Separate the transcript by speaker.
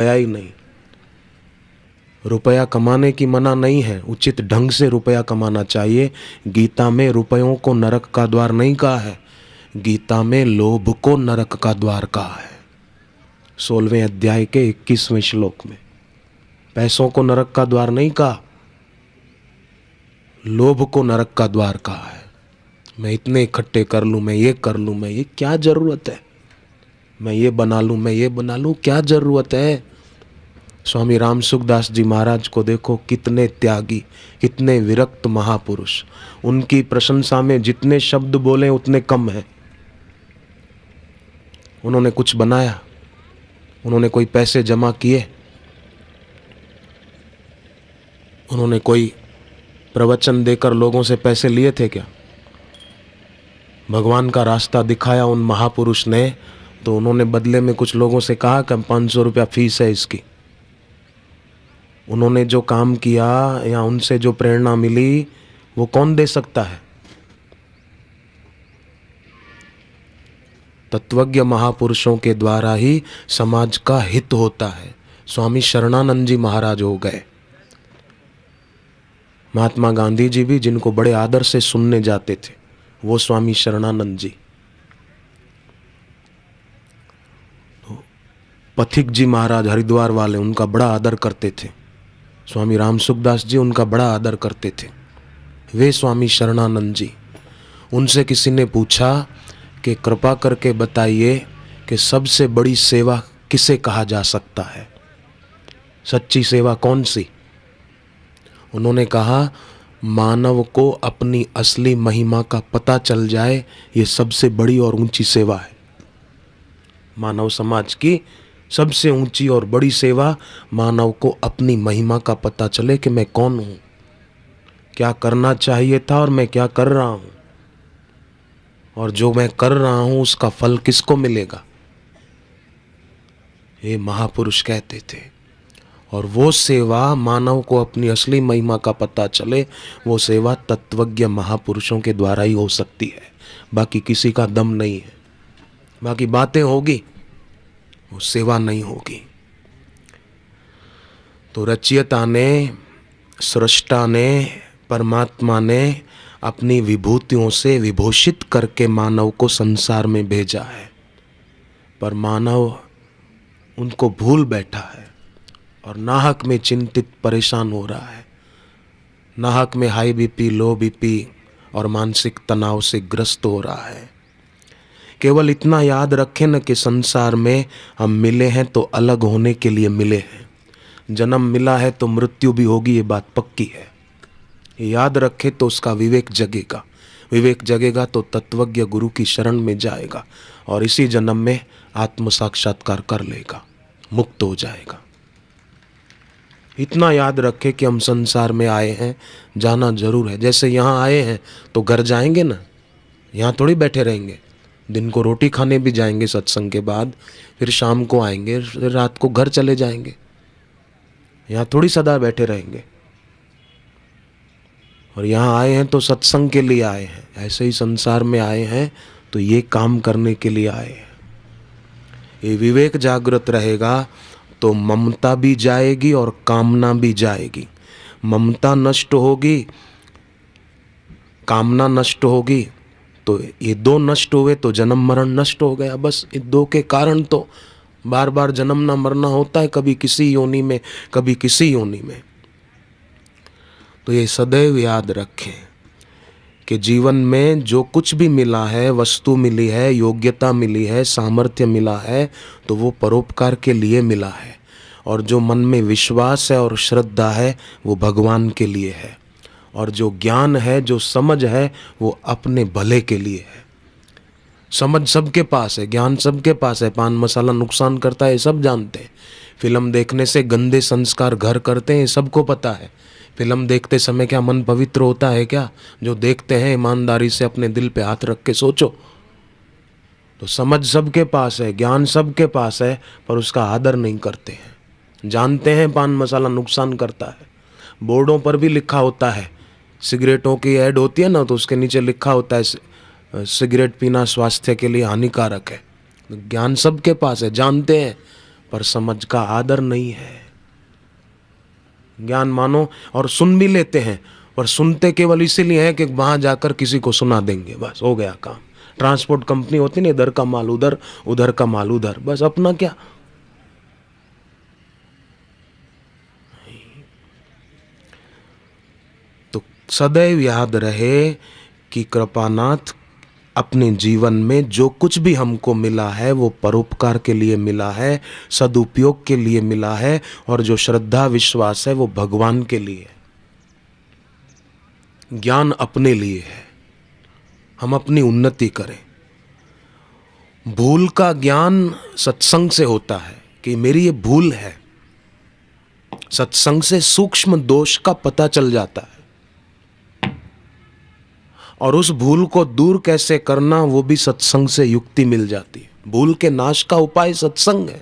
Speaker 1: रुपया ही नहीं। रुपया कमाने की मना नहीं है, उचित ढंग से रुपया कमाना चाहिए। गीता में रुपयों को नरक का द्वार नहीं कहा है, गीता में लोभ को नरक का द्वार कहा है। 16वें अध्याय के 21वें श्लोक में पैसों को नरक का द्वार नहीं कहा, लोभ को नरक का द्वार कहा है। मैं इतने इकट्ठे कर लूं, मैं ये कर लूं, मैं ये क्या जरूरत है, मैं ये बना लूं, मैं ये बना लूं, क्या जरूरत है। स्वामी राम सुखदास जी महाराज को देखो, कितने त्यागी, कितने विरक्त महापुरुष। उनकी प्रशंसा में जितने शब्द बोले उतने कम हैं। उन्होंने कुछ बनाया, उन्होंने कोई पैसे जमा किए, उन्होंने कोई प्रवचन देकर लोगों से पैसे लिए थे क्या? भगवान का रास्ता दिखाया उन महापुरुष ने, तो उन्होंने बदले में कुछ लोगों से कहा कि 500 रुपया फीस है इसकी। उन्होंने जो काम किया या उनसे जो प्रेरणा मिली वो कौन दे सकता है? तत्वज्ञ महापुरुषों के द्वारा ही समाज का हित होता है। स्वामी शरणानंद जी महाराज हो गए, महात्मा गांधी जी भी जिनको बड़े आदर से सुनने जाते थे, वो स्वामी शरणानंद जी। पथिक जी महाराज हरिद्वार वाले, उनका बड़ा आदर करते थे। स्वामी राम सुखदास जी उनका बड़ा आदर करते थे। वे स्वामी शरणानंद जी। उनसे किसी ने पूछा कि कृपा करके बताइए कि सबसे बड़ी सेवा किसे कहा जा सकता है, सच्ची सेवा कौन सी? उन्होंने कहा, मानव को अपनी असली महिमा का पता चल जाए, ये सबसे बड़ी और ऊंची सेवा है। मानव समाज की सबसे ऊंची और बड़ी सेवा, मानव को अपनी महिमा का पता चले कि मैं कौन हूं, क्या करना चाहिए था और मैं क्या कर रहा हूं, और जो मैं कर रहा हूं उसका फल किसको मिलेगा। ये महापुरुष कहते थे। और वो सेवा, मानव को अपनी असली महिमा का पता चले, वो सेवा तत्वज्ञ महापुरुषों के द्वारा ही हो सकती है। बाकी किसी का दम नहीं है। बाकी बातें होगी, वो सेवा नहीं होगी। तो रचयिता ने, सृष्टा ने, परमात्मा ने अपनी विभूतियों से विभूषित करके मानव को संसार में भेजा है, पर मानव उनको भूल बैठा है और नाहक में चिंतित परेशान हो रहा है। नाहक में हाई बीपी, लो बीपी और मानसिक तनाव से ग्रस्त हो रहा है। केवल इतना याद रखें न कि संसार में हम मिले हैं तो अलग होने के लिए मिले हैं। जन्म मिला है तो मृत्यु भी होगी, ये बात पक्की है। याद रखे तो उसका विवेक जगेगा। विवेक जगेगा तो तत्वज्ञ गुरु की शरण में जाएगा और इसी जन्म में आत्म साक्षात्कार कर लेगा, मुक्त हो जाएगा। इतना याद रखे कि हम संसार में आए हैं, जाना जरूर है। जैसे यहाँ आए हैं तो घर जाएंगे ना, यहाँ थोड़ी बैठे रहेंगे। दिन को रोटी खाने भी जाएंगे सत्संग के बाद, फिर शाम को आएंगे, फिर रात को घर चले जाएंगे। यहाँ थोड़ी सदा बैठे रहेंगे। और यहाँ आए हैं तो सत्संग के लिए आए हैं। ऐसे ही संसार में आए हैं तो ये काम करने के लिए आए हैं। ये विवेक जागृत रहेगा तो ममता भी जाएगी और कामना भी जाएगी। ममता नष्ट होगी, कामना नष्ट होगी, तो ये दो नष्ट हुए तो जन्म मरण नष्ट हो गया। बस इन दो के कारण तो बार बार जन्म ना मरना होता है, कभी किसी योनि में, कभी किसी योनि में। तो ये सदैव याद रखें कि जीवन में जो कुछ भी मिला है, वस्तु मिली है, योग्यता मिली है, सामर्थ्य मिला है, तो वो परोपकार के लिए मिला है। और जो मन में विश्वास है और श्रद्धा है, वो भगवान के लिए है। और जो ज्ञान है, जो समझ है, वो अपने भले के लिए है। समझ सबके पास है, ज्ञान सबके पास है। पान मसाला नुकसान करता है, सब जानते हैं। फिल्म देखने से गंदे संस्कार घर करते हैं, सबको पता है। फिल्म देखते समय क्या मन पवित्र होता है क्या? जो देखते हैं ईमानदारी से अपने दिल पे हाथ रख के सोचो। तो समझ सबके पास है, ज्ञान सबके पास है, पर उसका आदर नहीं करते हैं। जानते हैं पान मसाला नुकसान करता है, बोर्डों पर भी लिखा होता है। सिगरेटों की ऐड होती है ना, तो उसके नीचे लिखा होता है सिगरेट पीना स्वास्थ्य के लिए हानिकारक है। ज्ञान सबके पास है, जानते हैं, पर समझ का आदर नहीं है। ज्ञान मानो और सुन भी लेते हैं, पर सुनते केवल इसीलिए है कि वहां जाकर किसी को सुना देंगे, बस हो गया काम। ट्रांसपोर्ट कंपनी होती ना, इधर का माल उधर, उधर का माल उधर, बस अपना क्या। तो सदैव याद रहे कि कृपानाथ अपने जीवन में जो कुछ भी हमको मिला है वो परोपकार के लिए मिला है, सदुपयोग के लिए मिला है, और जो श्रद्धा विश्वास है वो भगवान के लिए है। ज्ञान अपने लिए है, हम अपनी उन्नति करें। भूल का ज्ञान सत्संग से होता है कि मेरी ये भूल है, सत्संग से सूक्ष्म दोष का पता चल जाता है, और उस भूल को दूर कैसे करना वो भी सत्संग से युक्ति मिल जाती है। भूल के नाश का उपाय सत्संग है।